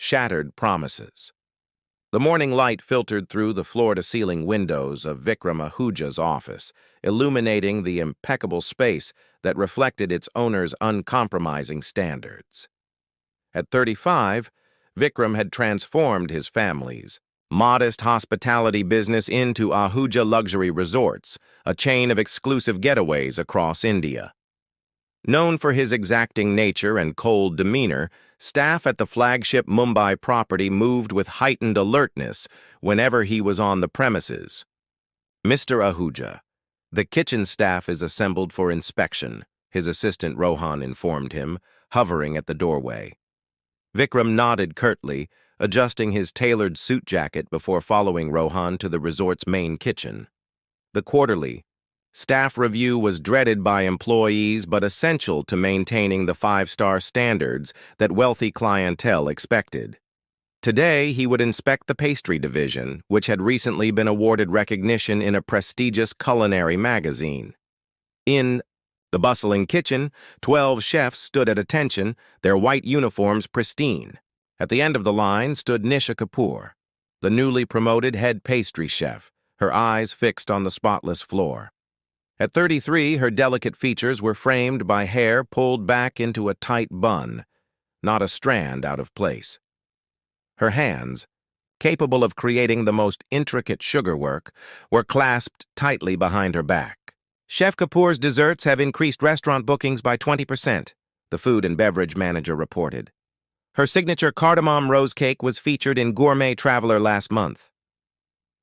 shattered promises. The morning light filtered through the floor-to-ceiling windows of Vikram Ahuja's office, illuminating the impeccable space that reflected its owner's uncompromising standards. At 35, Vikram had transformed his family's modest hospitality business into Ahuja Luxury Resorts, a chain of exclusive getaways across India. Known for his exacting nature and cold demeanor, staff at the flagship Mumbai property moved with heightened alertness whenever he was on the premises. "Mr. Ahuja, the kitchen staff is assembled for inspection," his assistant Rohan informed him, hovering at the doorway. Vikram nodded curtly, adjusting his tailored suit jacket before following Rohan to the resort's main kitchen. The quarterly staff review was dreaded by employees but essential to maintaining the five-star standards that wealthy clientele expected. Today, he would inspect the pastry division, which had recently been awarded recognition in a prestigious culinary magazine. In the bustling kitchen, 12 chefs stood at attention, their white uniforms pristine. At the end of the line stood Nisha Kapoor, the newly promoted head pastry chef, her eyes fixed on the spotless floor. At 33, her delicate features were framed by hair pulled back into a tight bun, not a strand out of place. Her hands, capable of creating the most intricate sugarwork, were clasped tightly behind her back. "Chef Kapoor's desserts have increased restaurant bookings by 20%, the food and beverage manager reported. Her signature cardamom rose cake was featured in Gourmet Traveler last month."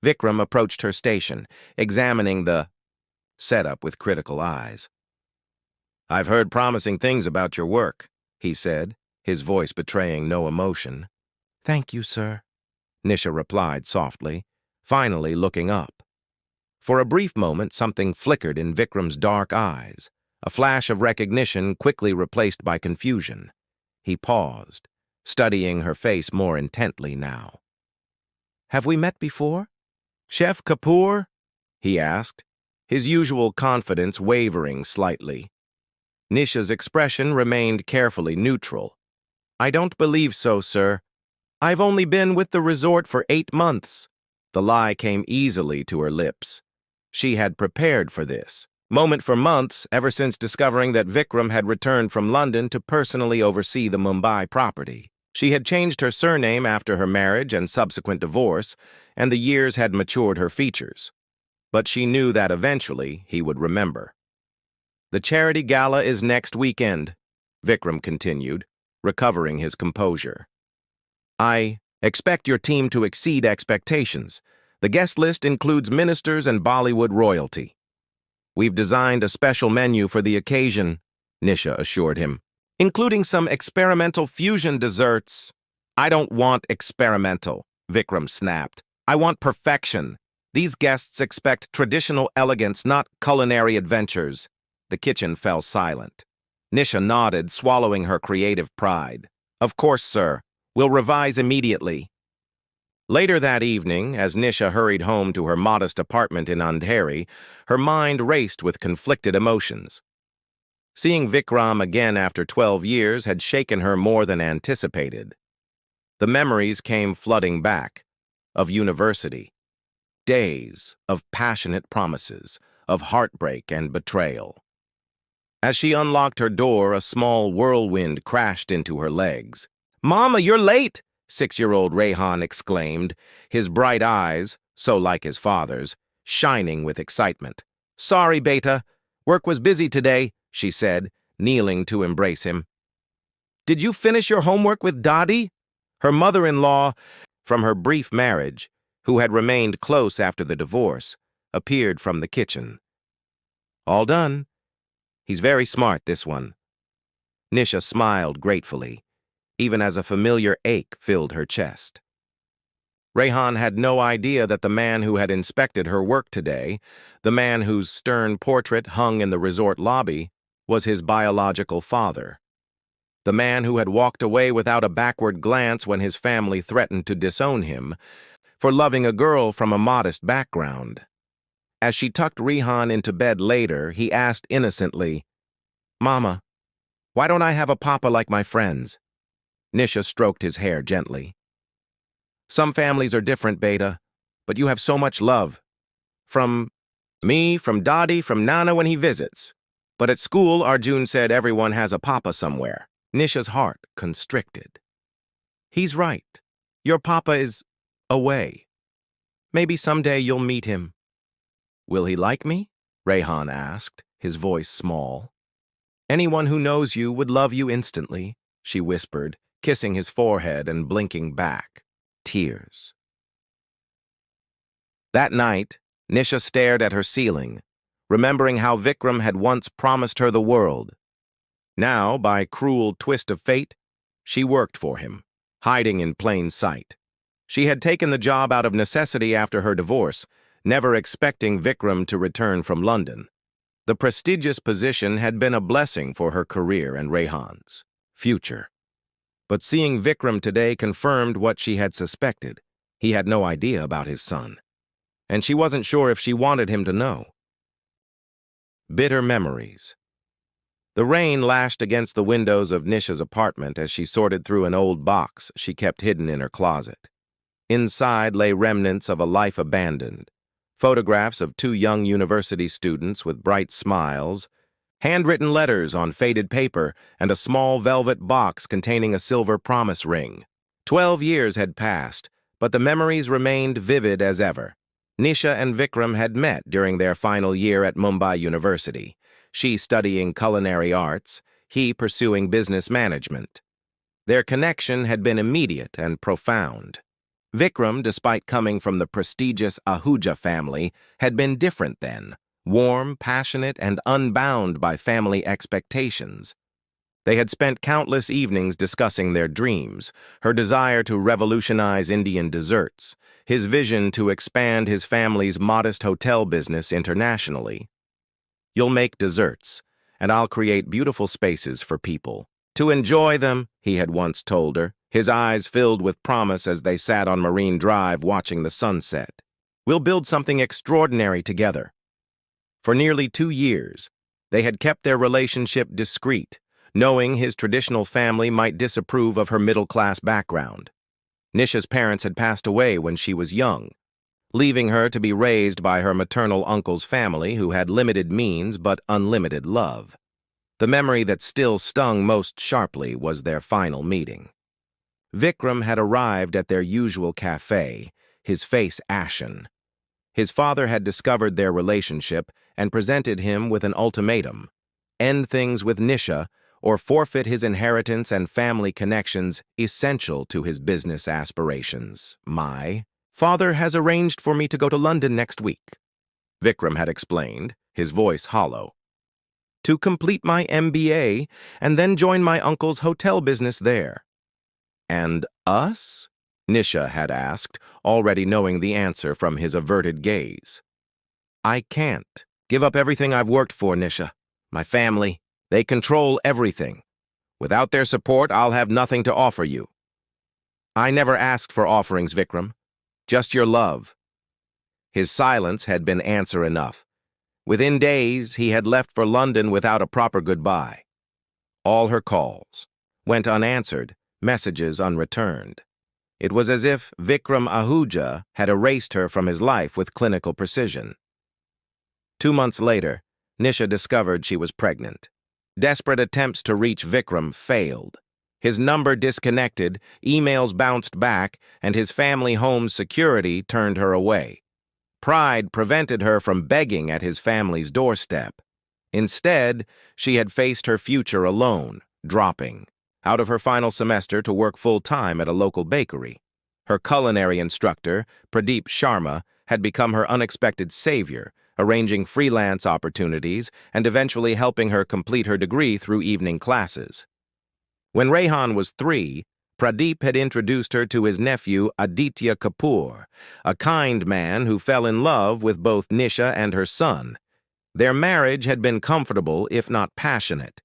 Vikram approached her station, examining the setup with critical eyes. "I've heard promising things about your work," he said, his voice betraying no emotion. "Thank you, sir," Nisha replied softly, finally looking up. For a brief moment, something flickered in Vikram's dark eyes, a flash of recognition quickly replaced by confusion. He paused, studying her face more intently now. "Have we met before?" "Chef Kapoor?" he asked, his usual confidence wavering slightly. Nisha's expression remained carefully neutral. "I don't believe so, sir. I've only been with the resort for 8 months. The lie came easily to her lips. She had prepared for this moment for months, ever since discovering that Vikram had returned from London to personally oversee the Mumbai property. She had changed her surname after her marriage and subsequent divorce, and the years had matured her features. But she knew that eventually he would remember. "The charity gala is next weekend," Vikram continued, recovering his composure. "I expect your team to exceed expectations. The guest list includes ministers and Bollywood royalty. We've designed a special menu for the occasion," Nisha assured him, "including some experimental fusion desserts." "I don't want experimental," Vikram snapped. "I want perfection. These guests expect traditional elegance, not culinary adventures." The kitchen fell silent. Nisha nodded, swallowing her creative pride. "Of course, sir. We'll revise immediately." Later that evening, as Nisha hurried home to her modest apartment in Andheri, her mind raced with conflicted emotions. Seeing Vikram again after 12 years had shaken her more than anticipated. The memories came flooding back, of university. Days of passionate promises, of heartbreak and betrayal. As she unlocked her door, a small whirlwind crashed into her legs. "Mama, you're late!" 6-year-old Rehan exclaimed, his bright eyes, so like his father's, shining with excitement. "Sorry, beta. Work was busy today," she said, kneeling to embrace him. "Did you finish your homework with Dadi?" Her mother-in-law, from her brief marriage, who had remained close after the divorce, appeared from the kitchen. "All done. He's very smart, this one." Nisha smiled gratefully, even as a familiar ache filled her chest. Rehan had no idea that the man who had inspected her work today, the man whose stern portrait hung in the resort lobby, was his biological father. The man who had walked away without a backward glance when his family threatened to disown him for loving a girl from a modest background. As she tucked Rehan into bed later, he asked innocently, "Mama, why don't I have a papa like my friends?" Nisha stroked his hair gently. Some families are different, Beta, but you have so much love. From me, from Daddy, from Nana when he visits. But at school, Arjun said everyone has a papa somewhere. Nisha's heart constricted. He's right. Your papa is away. Maybe someday you'll meet him. Will he like me? Rehan asked, his voice small. Anyone who knows you would love you instantly, she whispered, kissing his forehead and blinking back. Tears. That night, Nisha stared at her ceiling, remembering how Vikram had once promised her the world. Now, by cruel twist of fate, she worked for him, hiding in plain sight. She had taken the job out of necessity after her divorce, never expecting Vikram to return from London. The prestigious position had been a blessing for her career and Rehan's future. But seeing Vikram today confirmed what she had suspected. He had no idea about his son, and she wasn't sure if she wanted him to know. Bitter memories. The rain lashed against the windows of Nisha's apartment as she sorted through an old box she kept hidden in her closet. Inside lay remnants of a life abandoned, photographs of two young university students with bright smiles, handwritten letters on faded paper, and a small velvet box containing a silver promise ring. 12 years had passed, but the memories remained vivid as ever. Nisha and Vikram had met during their final year at Mumbai University, she studying culinary arts, he pursuing business management. Their connection had been immediate and profound. Vikram, despite coming from the prestigious Ahuja family, had been different then, warm, passionate, and unbound by family expectations. They had spent countless evenings discussing their dreams, her desire to revolutionize Indian desserts, his vision to expand his family's modest hotel business internationally. You'll make desserts, and I'll create beautiful spaces for people to enjoy them, he had once told her, his eyes filled with promise as they sat on Marine Drive watching the sunset. We'll build something extraordinary together. For nearly 2 years, they had kept their relationship discreet, knowing his traditional family might disapprove of her middle-class background. Nisha's parents had passed away when she was young, leaving her to be raised by her maternal uncle's family who had limited means but unlimited love. The memory that still stung most sharply was their final meeting. Vikram had arrived at their usual cafe, his face ashen. His father had discovered their relationship and presented him with an ultimatum: end things with Nisha or forfeit his inheritance and family connections essential to his business aspirations. My father has arranged for me to go to London next week, Vikram had explained, his voice hollow, to complete my MBA and then join my uncle's hotel business there. And us? Nisha had asked, already knowing the answer from his averted gaze. I can't give up everything I've worked for, Nisha. My family, they control everything. Without their support, I'll have nothing to offer you. I never asked for offerings, Vikram. Just your love. His silence had been answer enough. Within days, he had left for London without a proper goodbye. All her calls went unanswered, messages unreturned. It was as if Vikram Ahuja had erased her from his life with clinical precision. 2 months later, Nisha discovered she was pregnant. Desperate attempts to reach Vikram failed. His number disconnected, emails bounced back, and his family home's security turned her away. Pride prevented her from begging at his family's doorstep. Instead, she had faced her future alone, dropping out of her final semester to work full-time at a local bakery. Her culinary instructor, Pradeep Sharma, had become her unexpected savior, arranging freelance opportunities and eventually helping her complete her degree through evening classes. When Rehan was 3, Pradeep had introduced her to his nephew Aditya Kapoor, a kind man who fell in love with both Nisha and her son. Their marriage had been comfortable, if not passionate.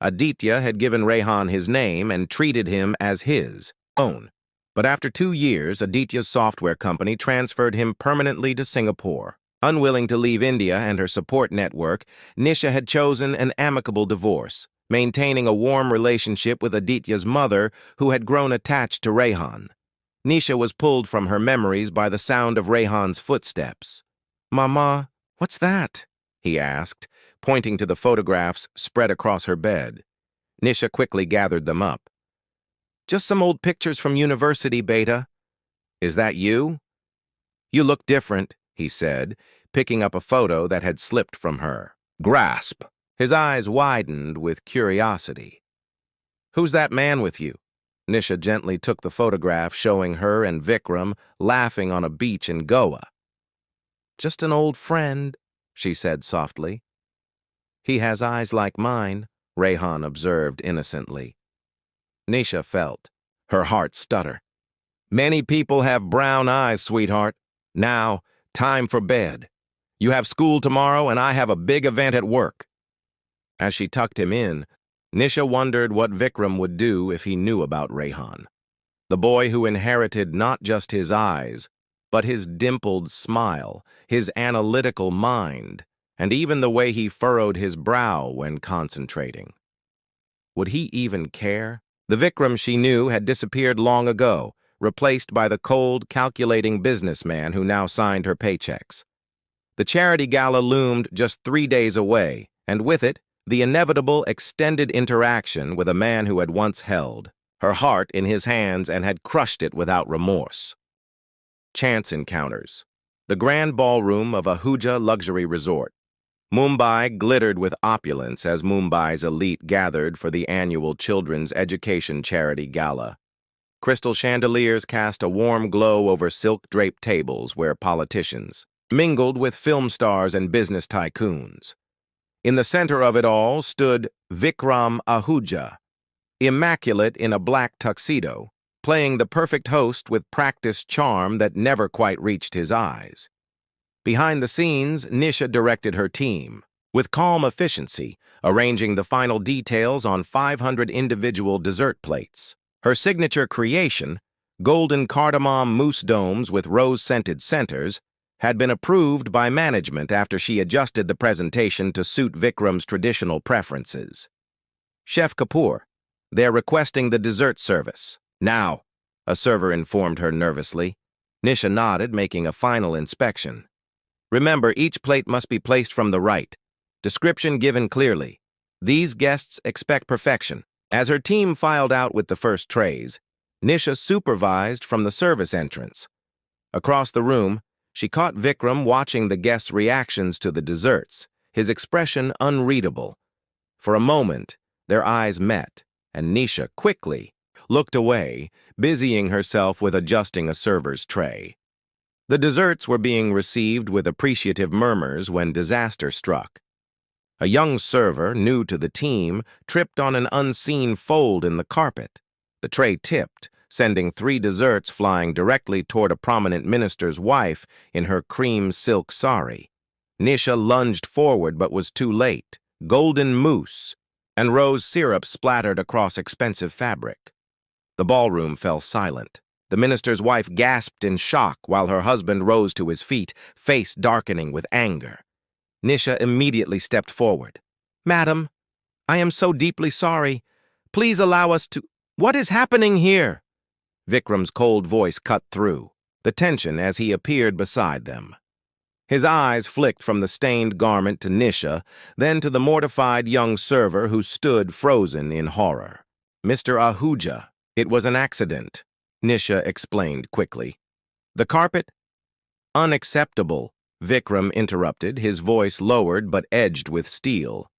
Aditya had given Rehan his name and treated him as his own. But after 2 years, Aditya's software company transferred him permanently to Singapore. Unwilling to leave India and her support network, Nisha had chosen an amicable divorce, maintaining a warm relationship with Aditya's mother, who had grown attached to Rehan. Nisha was pulled from her memories by the sound of Rehan's footsteps. "Mama, what's that?" he asked, pointing to the photographs spread across her bed. Nisha quickly gathered them up. "Just some old pictures from university, Beta." "Is that you?" "You look different," he said, picking up a photo that had slipped from her. Grasp. His eyes widened with curiosity. "Who's that man with you?" Nisha gently took the photograph, showing her and Vikram laughing on a beach in Goa. "Just an old friend," she said softly. "He has eyes like mine," Rehan observed innocently. Nisha felt her heart stutter. "Many people have brown eyes, sweetheart. Now, time for bed. You have school tomorrow, and I have a big event at work." As she tucked him in, Nisha wondered what Vikram would do if he knew about Rehan. The boy who inherited not just his eyes, but his dimpled smile, his analytical mind, and even the way he furrowed his brow when concentrating. Would he even care? The Vikram she knew had disappeared long ago, replaced by the cold, calculating businessman who now signed her paychecks. The charity gala loomed just 3 days away, and with it, the inevitable extended interaction with a man who had once held her heart in his hands and had crushed it without remorse. Chance encounters. The grand ballroom of a Ahuja luxury resort. Mumbai glittered with opulence as Mumbai's elite gathered for the annual Children's Education Charity Gala. Crystal chandeliers cast a warm glow over silk-draped tables where politicians mingled with film stars and business tycoons. In the center of it all stood Vikram Ahuja, immaculate in a black tuxedo, playing the perfect host with practiced charm that never quite reached his eyes. Behind the scenes, Nisha directed her team, with calm efficiency, arranging the final details on 500 individual dessert plates. Her signature creation, golden cardamom mousse domes with rose-scented centers, had been approved by management after she adjusted the presentation to suit Vikram's traditional preferences. "Chef Kapoor, they're requesting the dessert service. Now," a server informed her nervously. Nisha nodded, making a final inspection. "Remember, each plate must be placed from the right. Description given clearly. These guests expect perfection." As her team filed out with the first trays, Nisha supervised from the service entrance. Across the room, she caught Vikram watching the guests' reactions to the desserts, his expression unreadable. For a moment, their eyes met, and Nisha quickly looked away, busying herself with adjusting a server's tray. The desserts were being received with appreciative murmurs when disaster struck. A young server, new to the team, tripped on an unseen fold in the carpet. The tray tipped, sending 3 desserts flying directly toward a prominent minister's wife in her cream silk sari. Nisha lunged forward but was too late. Golden mousse and rose syrup splattered across expensive fabric. The ballroom fell silent. The minister's wife gasped in shock while her husband rose to his feet, face darkening with anger. Nisha immediately stepped forward. "Madam, I am so deeply sorry. Please allow us to—" "What is happening here?" Vikram's cold voice cut through, the tension as he appeared beside them. His eyes flicked from the stained garment to Nisha, then to the mortified young server who stood frozen in horror. "Mr. Ahuja, it was an accident," Nisha explained quickly. "The carpet—" "Unacceptable," Vikram interrupted, his voice lowered but edged with steel.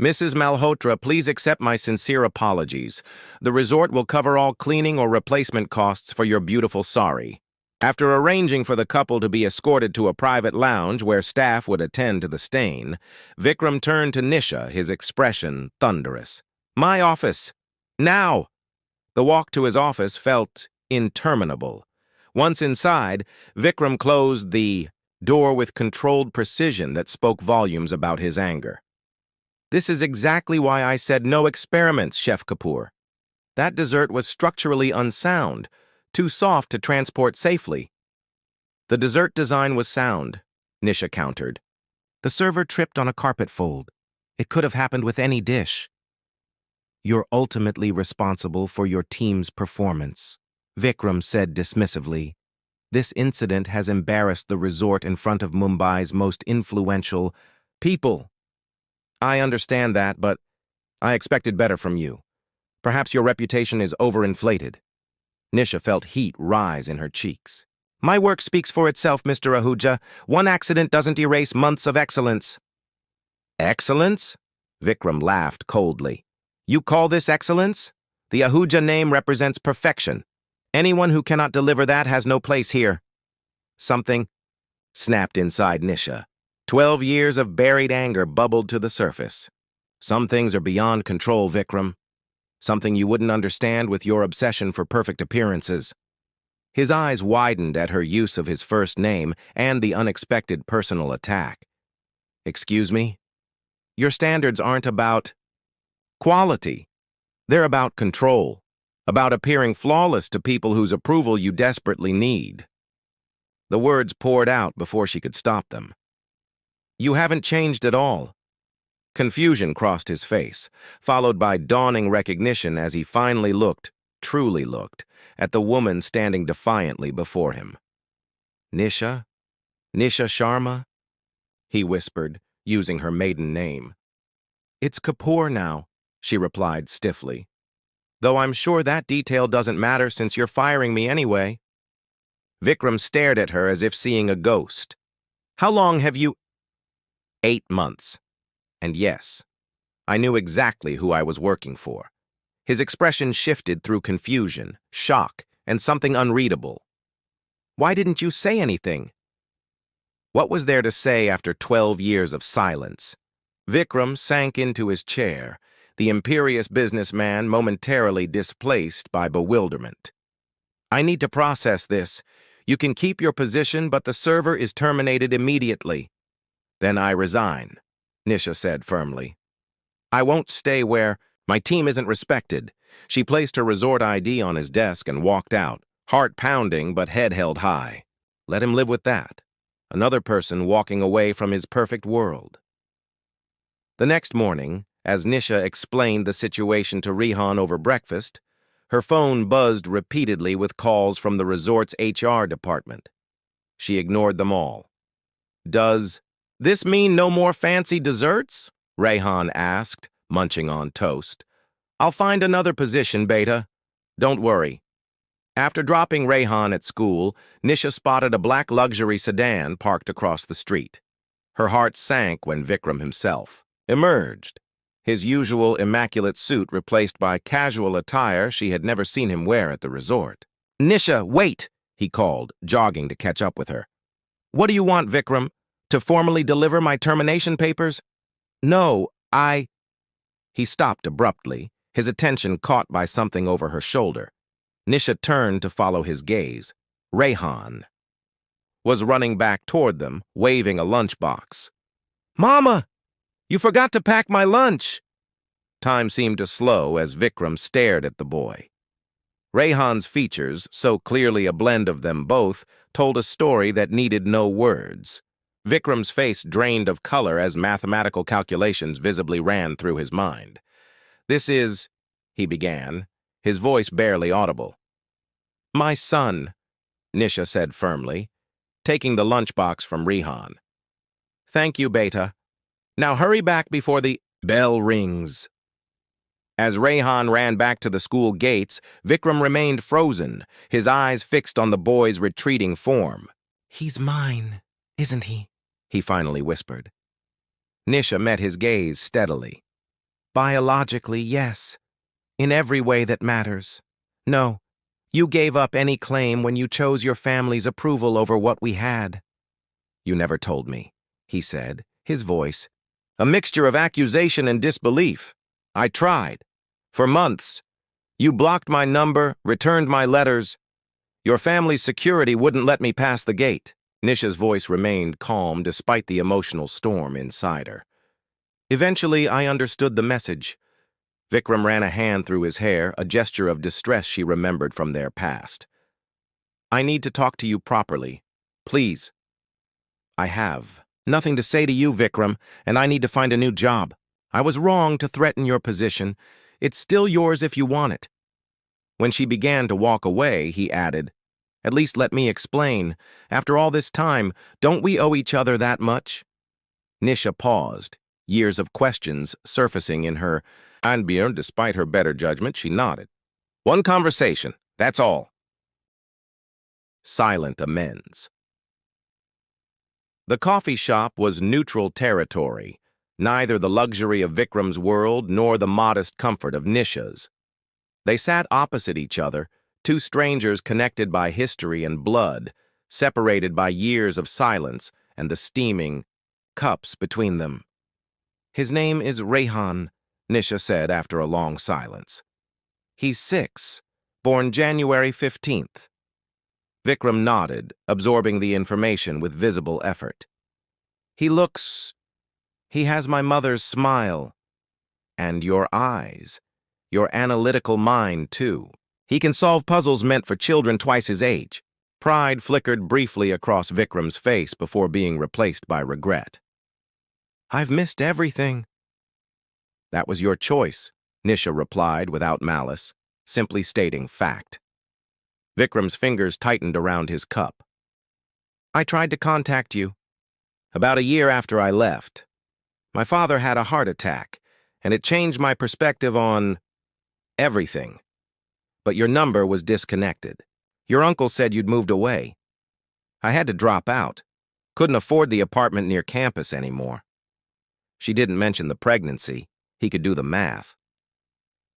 "Mrs. Malhotra, please accept my sincere apologies. The resort will cover all cleaning or replacement costs for your beautiful sari." After arranging for the couple to be escorted to a private lounge where staff would attend to the stain, Vikram turned to Nisha, his expression thunderous. "My office! Now!" The walk to his office felt interminable. Once inside, Vikram closed the door with controlled precision that spoke volumes about his anger. "This is exactly why I said no experiments, Chef Kapoor. That dessert was structurally unsound, too soft to transport safely." "The dessert design was sound," Nisha countered. "The server tripped on a carpet fold. It could have happened with any dish." You're ultimately responsible for your team's performance, Vikram said dismissively. This incident has embarrassed the resort in front of Mumbai's most influential people. I understand that, but I expected better from you. Perhaps your reputation is overinflated. Nisha felt heat rise in her cheeks. My work speaks for itself, Mr. Ahuja. One accident doesn't erase months of excellence. Excellence? Vikram laughed coldly. You call this excellence? The Ahuja name represents perfection. Anyone who cannot deliver that has no place here. Something snapped inside Nisha. 12 years of buried anger bubbled to the surface. Some things are beyond control, Vikram. Something you wouldn't understand with your obsession for perfect appearances. His eyes widened at her use of his first name and the unexpected personal attack. Excuse me? Your standards aren't about quality. They're about control, about appearing flawless to people whose approval you desperately need. The words poured out before she could stop them. You haven't changed at all. Confusion crossed his face, followed by dawning recognition as he finally looked, truly looked, at the woman standing defiantly before him. Nisha? Nisha Sharma? He whispered, using her maiden name. It's Kapoor now, she replied stiffly. Though I'm sure that detail doesn't matter since you're firing me anyway. Vikram stared at her as if seeing a ghost. How long have you— 8 months. And yes, I knew exactly who I was working for. His expression shifted through confusion, shock, and something unreadable. Why didn't you say anything? What was there to say after 12 years of silence? Vikram sank into his chair, the imperious businessman momentarily displaced by bewilderment. I need to process this. You can keep your position, but the server is terminated immediately. Then I resign, Nisha said firmly. I won't stay where my team isn't respected. She placed her resort ID on his desk and walked out, heart pounding but head held high. Let him live with that. Another person walking away from his perfect world. The next morning, as Nisha explained the situation to Rehan over breakfast, her phone buzzed repeatedly with calls from the resort's HR department. She ignored them all. Does this mean no more fancy desserts? Rehan asked, munching on toast. I'll find another position, Beta. Don't worry. After dropping Rehan at school, Nisha spotted a black luxury sedan parked across the street. Her heart sank when Vikram himself emerged, his usual immaculate suit replaced by casual attire she had never seen him wear at the resort. Nisha, wait, he called, jogging to catch up with her. What do you want, Vikram? To formally deliver my termination papers? No, He stopped abruptly, his attention caught by something over her shoulder. Nisha turned to follow his gaze. Rehan was running back toward them, waving a lunchbox. Mama! You forgot to pack my lunch! Time seemed to slow as Vikram stared at the boy. Rehan's features, so clearly a blend of them both, told a story that needed no words. Vikram's face drained of color as mathematical calculations visibly ran through his mind. This is, he began, his voice barely audible. My son, Nisha said firmly, taking the lunchbox from Rehan. Thank you, Beta. Now hurry back before the bell rings. As Rehan ran back to the school gates, Vikram remained frozen, his eyes fixed on the boy's retreating form. He's mine, isn't he? He finally whispered. Nisha met his gaze steadily. Biologically, yes. In every way that matters. No, you gave up any claim when you chose your family's approval over what we had. You never told me, he said, his voice a mixture of accusation and disbelief. I tried. For months. You blocked my number, returned my letters. Your family's security wouldn't let me pass the gate. Nisha's voice remained calm despite the emotional storm inside her. Eventually, I understood the message. Vikram ran a hand through his hair, a gesture of distress she remembered from their past. I need to talk to you properly. Please. I have nothing to say to you, Vikram, and I need to find a new job. I was wrong to threaten your position. It's still yours if you want it. When she began to walk away, he added, "At least let me explain. After all this time, don't we owe each other that much?" Nisha paused, years of questions surfacing in her, and despite her better judgment, she nodded. "One conversation, that's all." Silent amends. The coffee shop was neutral territory, neither the luxury of Vikram's world nor the modest comfort of Nisha's. They sat opposite each other, two strangers connected by history and blood, separated by years of silence and the steaming cups between them. "His name is Rehan," Nisha said after a long silence. "He's 6, born January 15th. Vikram nodded, absorbing the information with visible effort. He has my mother's smile. And your eyes. Your analytical mind, too. He can solve puzzles meant for children twice his age." Pride flickered briefly across Vikram's face before being replaced by regret. "I've missed everything." "That was your choice," Nisha replied without malice, simply stating fact. Vikram's fingers tightened around his cup. "I tried to contact you. About a year after I left. My father had a heart attack, and it changed my perspective on everything. But your number was disconnected. Your uncle said you'd moved away. I had to drop out. Couldn't afford the apartment near campus anymore." She didn't mention the pregnancy. He could do the math.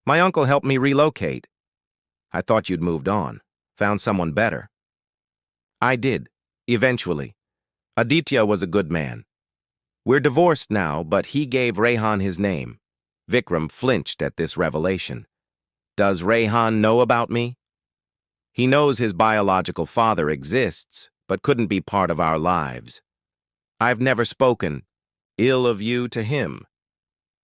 "My uncle helped me relocate. I thought you'd moved on. Found someone better." "I did, eventually. Aditya was a good man. We're divorced now, but he gave Rehan his name." Vikram flinched at this revelation. "Does Rehan know about me?" "He knows his biological father exists, but couldn't be part of our lives. I've never spoken ill of you to him."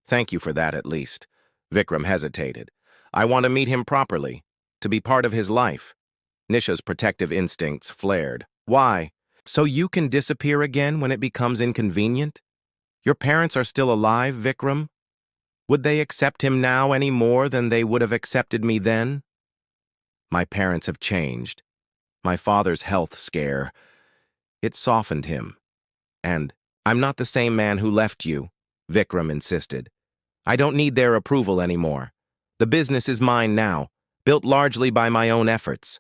"Thank you for that, at least." Vikram hesitated. "I want to meet him properly, to be part of his life." Nisha's protective instincts flared. "Why? So you can disappear again when it becomes inconvenient? Your parents are still alive, Vikram? Would they accept him now any more than they would have accepted me then?" "My parents have changed. My father's health scare. It softened him. And I'm not the same man who left you," Vikram insisted. "I don't need their approval anymore. The business is mine now, built largely by my own efforts.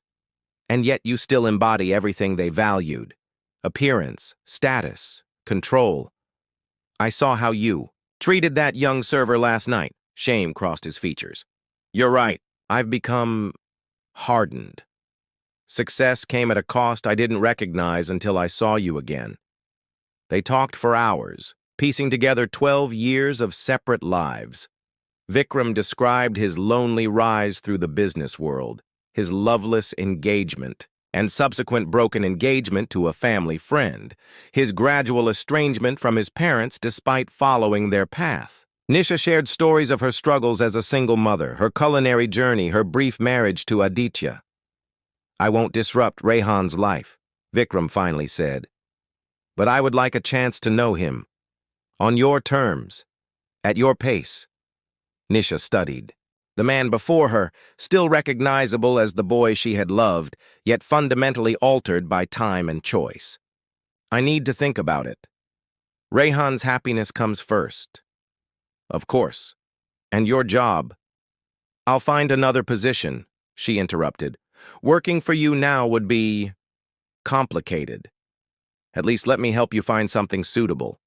And yet you still embody everything they valued. Appearance, status, control. I saw how you treated that young server last night." Shame crossed his features. "You're right. I've become hardened. Success came at a cost I didn't recognize until I saw you again." They talked for hours, piecing together 12 years of separate lives. Vikram described his lonely rise through the business world, his loveless engagement, and subsequent broken engagement to a family friend, his gradual estrangement from his parents despite following their path. Nisha shared stories of her struggles as a single mother, her culinary journey, her brief marriage to Aditya. "I won't disrupt Rehan's life," Vikram finally said. "But I would like a chance to know him. On your terms. At your pace." Nisha studied. The man before her, still recognizable as the boy she had loved, yet fundamentally altered by time and choice. "I need to think about it. Rehan's happiness comes first." "Of course. And your job." "I'll find another position," she interrupted. "Working for you now would be complicated. At least let me help you find something suitable.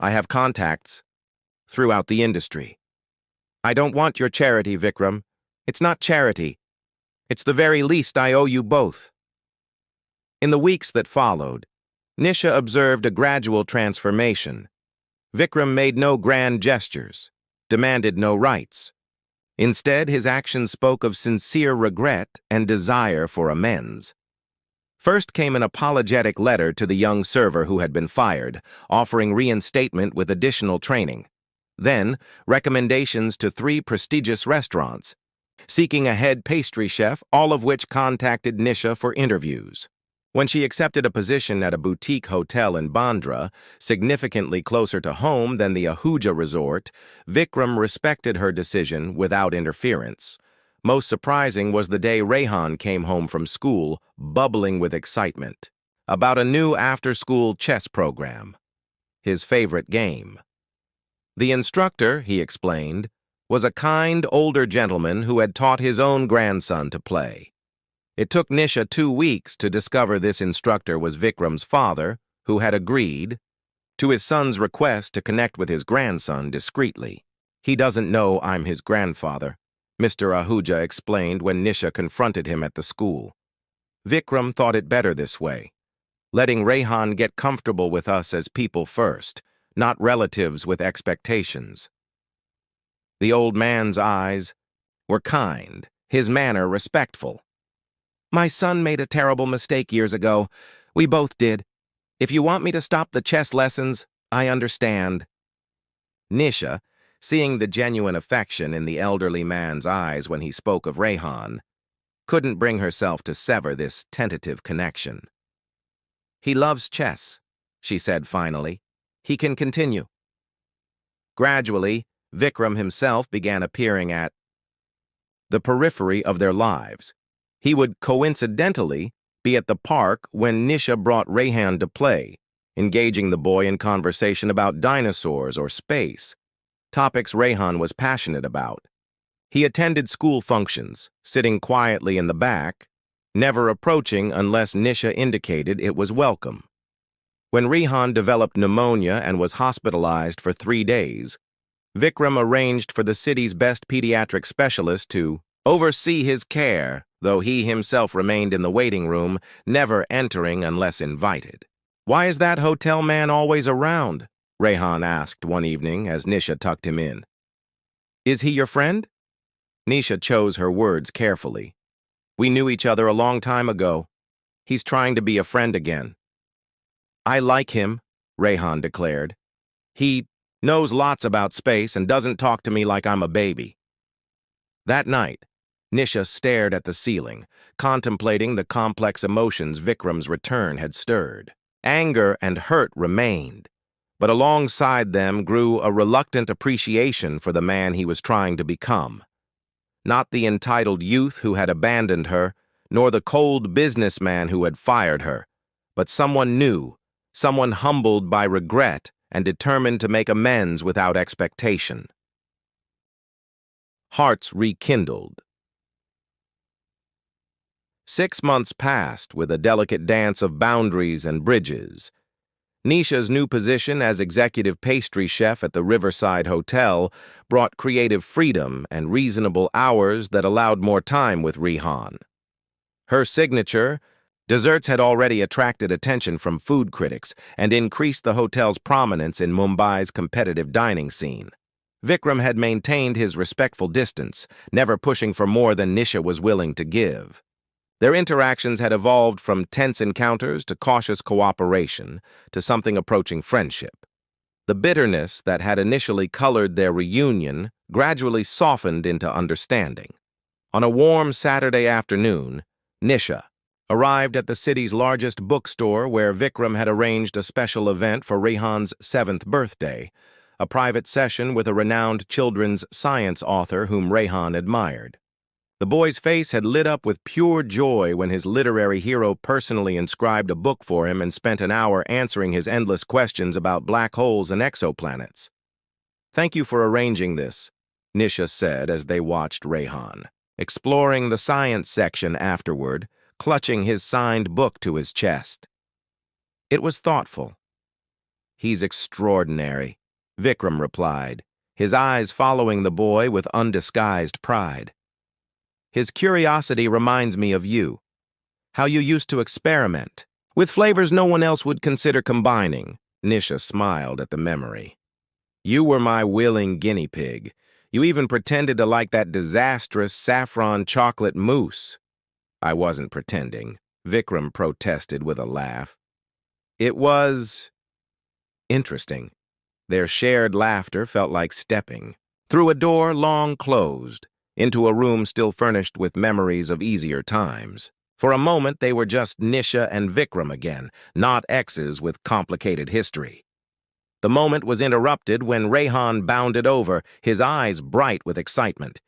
I have contacts throughout the industry." "I don't want your charity, Vikram. It's not charity. It's the very least I owe you both." In the weeks that followed, Nisha observed a gradual transformation. Vikram made no grand gestures, demanded no rights. Instead, his actions spoke of sincere regret and desire for amends. First came an apologetic letter to the young server who had been fired, offering reinstatement with additional training. Then, recommendations to 3 prestigious restaurants, seeking a head pastry chef, all of which contacted Nisha for interviews. When she accepted a position at a boutique hotel in Bandra, significantly closer to home than the Ahuja resort, Vikram respected her decision without interference. Most surprising was the day Rehan came home from school, bubbling with excitement, about a new after-school chess program, his favorite game. The instructor, he explained, was a kind older gentleman who had taught his own grandson to play. It took Nisha 2 weeks to discover this instructor was Vikram's father, who had agreed to his son's request to connect with his grandson discreetly. "He doesn't know I'm his grandfather," Mr. Ahuja explained when Nisha confronted him at the school. "Vikram thought it better this way, letting Rehan get comfortable with us as people first, not relatives with expectations." The old man's eyes were kind, his manner respectful. "My son made a terrible mistake years ago. We both did. If you want me to stop the chess lessons, I understand." Nisha, seeing the genuine affection in the elderly man's eyes when he spoke of Rehan, couldn't bring herself to sever this tentative connection. "He loves chess," she said finally. "He can continue." Gradually, Vikram himself began appearing at the periphery of their lives. He would coincidentally be at the park when Nisha brought Rehan to play, engaging the boy in conversation about dinosaurs or space, topics Rehan was passionate about. He attended school functions, sitting quietly in the back, never approaching unless Nisha indicated it was welcome. When Rehan developed pneumonia and was hospitalized for 3 days, Vikram arranged for the city's best pediatric specialist to oversee his care, though he himself remained in the waiting room, never entering unless invited. "Why is that hotel man always around?" Rehan asked one evening as Nisha tucked him in. "Is he your friend?" Nisha chose her words carefully. "We knew each other a long time ago. He's trying to be a friend again." "I like him," Rehan declared. "He knows lots about space and doesn't talk to me like I'm a baby." That night, Nisha stared at the ceiling, contemplating the complex emotions Vikram's return had stirred. Anger and hurt remained, but alongside them grew a reluctant appreciation for the man he was trying to become. Not the entitled youth who had abandoned her, nor the cold businessman who had fired her, but someone new, someone humbled by regret and determined to make amends without expectation. Hearts rekindled. 6 months passed with a delicate dance of boundaries and bridges. Nisha's new position as executive pastry chef at the Riverside Hotel brought creative freedom and reasonable hours that allowed more time with Rehan. Her signature, desserts had already attracted attention from food critics and increased the hotel's prominence in Mumbai's competitive dining scene. Vikram had maintained his respectful distance, never pushing for more than Nisha was willing to give. Their interactions had evolved from tense encounters to cautious cooperation to something approaching friendship. The bitterness that had initially colored their reunion gradually softened into understanding. On a warm Saturday afternoon, Nisha arrived at the city's largest bookstore where Vikram had arranged a special event for Rehan's 7th birthday, a private session with a renowned children's science author whom Rehan admired. The boy's face had lit up with pure joy when his literary hero personally inscribed a book for him and spent an hour answering his endless questions about black holes and exoplanets. "Thank you for arranging this," Nisha said as they watched Rehan, exploring the science section afterward, clutching his signed book to his chest. It was thoughtful. "He's extraordinary," Vikram replied, his eyes following the boy with undisguised pride. "His curiosity reminds me of you, how you used to experiment with flavors no one else would consider combining." Nisha smiled at the memory. "You were my willing guinea pig. You even pretended to like that disastrous saffron chocolate mousse." "I wasn't pretending," Vikram protested with a laugh. "It was interesting." Their shared laughter felt like stepping through a door long closed into a room still furnished with memories of easier times. For a moment, they were just Nisha and Vikram again, not exes with complicated history. The moment was interrupted when Rehan bounded over, his eyes bright with excitement.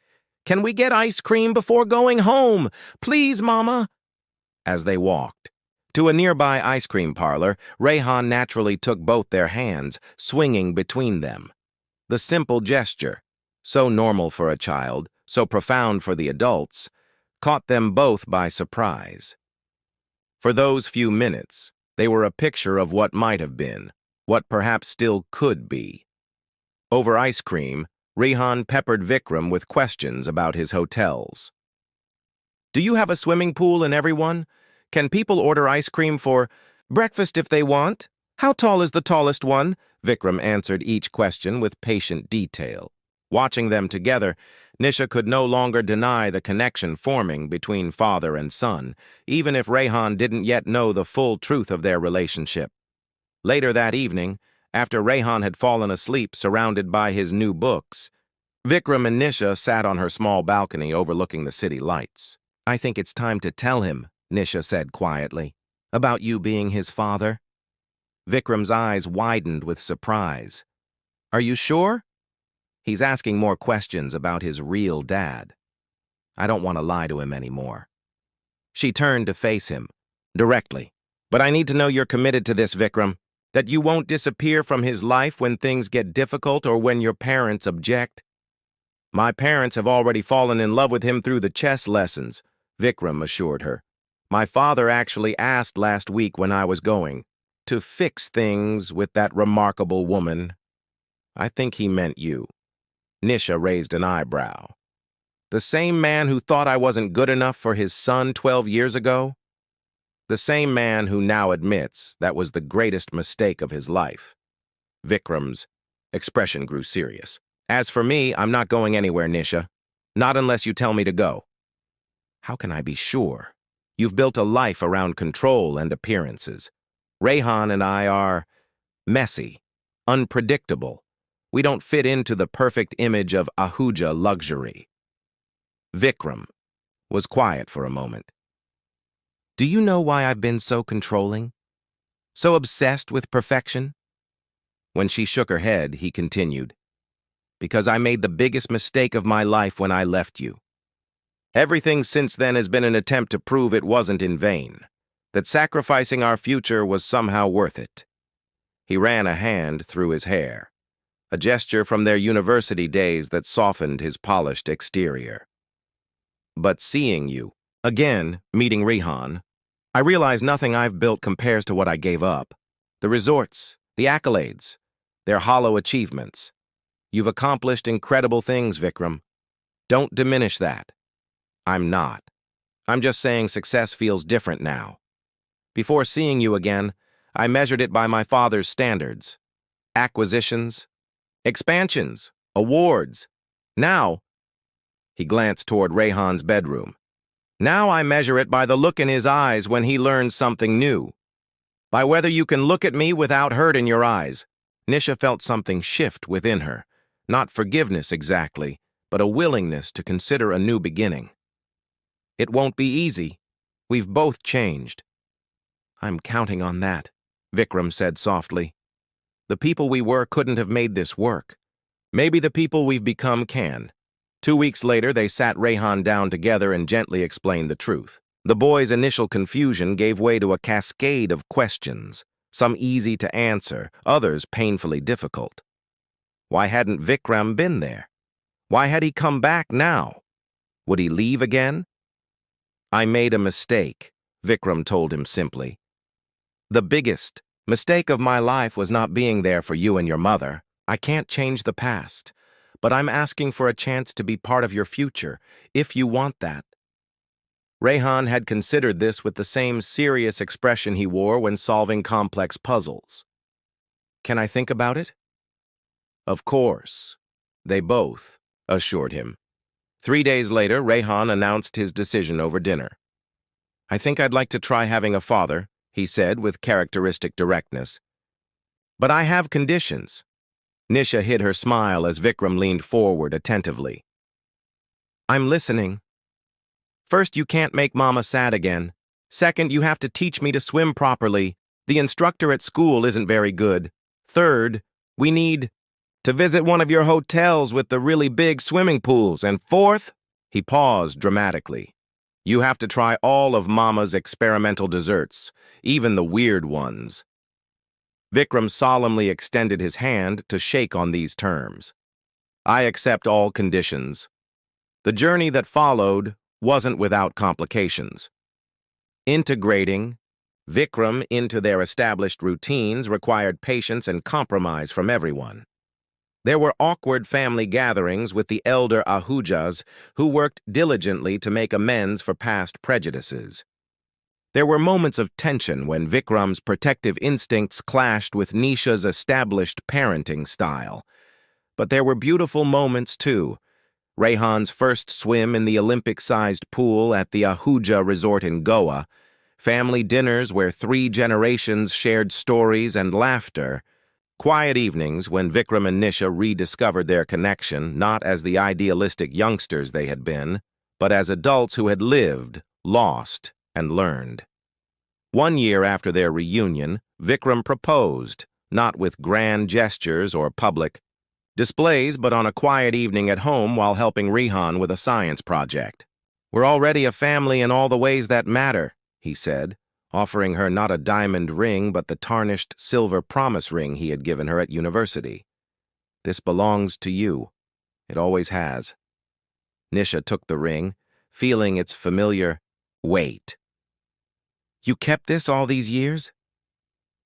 "Can we get ice cream before going home? Please, Mama!" As they walked to a nearby ice cream parlor, Rehan naturally took both their hands, swinging between them. The simple gesture, so normal for a child, so profound for the adults, caught them both by surprise. For those few minutes, they were a picture of what might have been, what perhaps still could be. Over ice cream, Rehan peppered Vikram with questions about his hotels. "Do you have a swimming pool in everyone? Can people order ice cream for breakfast if they want? How tall is the tallest one?" Vikram answered each question with patient detail. Watching them together, Nisha could no longer deny the connection forming between father and son, even if Rehan didn't yet know the full truth of their relationship. Later that evening, after Rehan had fallen asleep surrounded by his new books, Vikram and Nisha sat on her small balcony overlooking the city lights. "I think it's time to tell him," Nisha said quietly, "about you being his father." Vikram's eyes widened with surprise. "Are you sure?" "He's asking more questions about his real dad. I don't want to lie to him anymore." She turned to face him, directly. "But I need to know you're committed to this, Vikram, that you won't disappear from his life when things get difficult or when your parents object." "My parents have already fallen in love with him through the chess lessons," Vikram assured her. "My father actually asked last week when I was going to fix things with that remarkable woman." "I think he meant you." Nisha raised an eyebrow. "The same man who thought I wasn't good enough for his son 12 years ago? The same man who now admits that was the greatest mistake of his life." Vikram's expression grew serious. "As for me, I'm not going anywhere, Nisha. Not unless you tell me to go." "How can I be sure? You've built a life around control and appearances. Rehan and I are messy, unpredictable. We don't fit into the perfect image of Ahuja luxury." Vikram was quiet for a moment. "Do you know why I've been so controlling? So obsessed with perfection?" When she shook her head, he continued, "Because I made the biggest mistake of my life when I left you. Everything since then has been an attempt to prove it wasn't in vain, that sacrificing our future was somehow worth it." He ran a hand through his hair, a gesture from their university days that softened his polished exterior. "But seeing you, again, meeting Rehan, I realize nothing I've built compares to what I gave up. The resorts, the accolades, they're hollow achievements. You've accomplished incredible things, Vikram. Don't diminish that." "I'm not. I'm just saying success feels different now. Before seeing you again, I measured it by my father's standards. Acquisitions, expansions, awards. Now," he glanced toward Rehan's bedroom, "now I measure it by the look in his eyes when he learns something new. By whether you can look at me without hurt in your eyes." Nisha felt something shift within her. Not forgiveness exactly, but a willingness to consider a new beginning. "It won't be easy. We've both changed." "I'm counting on that," Vikram said softly. "The people we were couldn't have made this work. Maybe the people we've become can." 2 weeks later, they sat Rehan down together and gently explained the truth. The boy's initial confusion gave way to a cascade of questions, some easy to answer, others painfully difficult. Why hadn't Vikram been there? Why had he come back now? Would he leave again? "I made a mistake," Vikram told him simply. "The biggest mistake of my life was not being there for you and your mother. I can't change the past, but I'm asking for a chance to be part of your future, if you want that." Rehan had considered this with the same serious expression he wore when solving complex puzzles. "Can I think about it?" "Of course," they both assured him. 3 days later, Rehan announced his decision over dinner. "I think I'd like to try having a father," he said with characteristic directness. "But I have conditions." Nisha hid her smile as Vikram leaned forward attentively. "I'm listening." "First, you can't make Mama sad again. Second, you have to teach me to swim properly. The instructor at school isn't very good. Third, we need to visit one of your hotels with the really big swimming pools. And fourth, he paused dramatically. You have to try all of Mama's experimental desserts, even the weird ones. Vikram solemnly extended his hand to shake on these terms. I accept all conditions. The journey that followed wasn't without complications. Integrating Vikram into their established routines required patience and compromise from everyone. There were awkward family gatherings with the elder Ahujas who worked diligently to make amends for past prejudices. There were moments of tension when Vikram's protective instincts clashed with Nisha's established parenting style. But there were beautiful moments, too. Rehan's first swim in the Olympic-sized pool at the Ahuja Resort in Goa, family dinners where 3 generations shared stories and laughter, quiet evenings when Vikram and Nisha rediscovered their connection not as the idealistic youngsters they had been, but as adults who had lived, lost, and learned. 1 year after their reunion, Vikram proposed, not with grand gestures or public displays, but on a quiet evening at home while helping Rehan with a science project. We're already a family in all the ways that matter, he said, offering her not a diamond ring but the tarnished silver promise ring he had given her at university. This belongs to you. It always has. Nisha took the ring, feeling its familiar weight. You kept this all these years?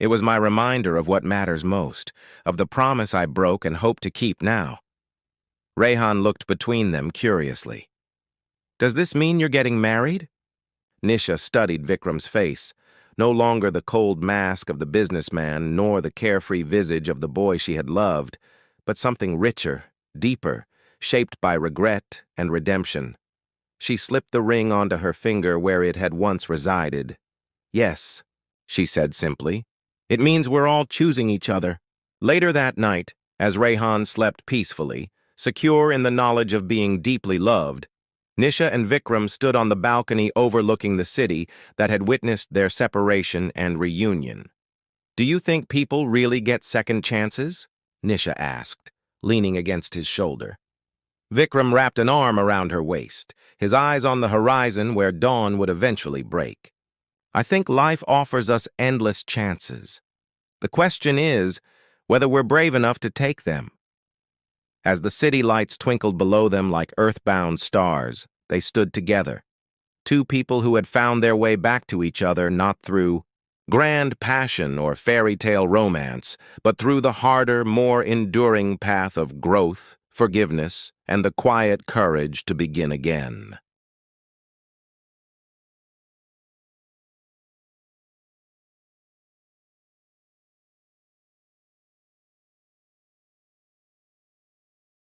It was my reminder of what matters most, of the promise I broke and hope to keep now. Rehan looked between them curiously. Does this mean you're getting married? Nisha studied Vikram's face, no longer the cold mask of the businessman nor the carefree visage of the boy she had loved, but something richer, deeper, shaped by regret and redemption. She slipped the ring onto her finger where it had once resided. Yes, she said simply. It means we're all choosing each other. Later that night, as Rehan slept peacefully, secure in the knowledge of being deeply loved, Nisha and Vikram stood on the balcony overlooking the city that had witnessed their separation and reunion. Do you think people really get second chances? Nisha asked, leaning against his shoulder. Vikram wrapped an arm around her waist, his eyes on the horizon where dawn would eventually break. I think life offers us endless chances. The question is whether we're brave enough to take them. As the city lights twinkled below them like earthbound stars, they stood together. 2 people who had found their way back to each other not through grand passion or fairy tale romance, but through the harder, more enduring path of growth, forgiveness, and the quiet courage to begin again.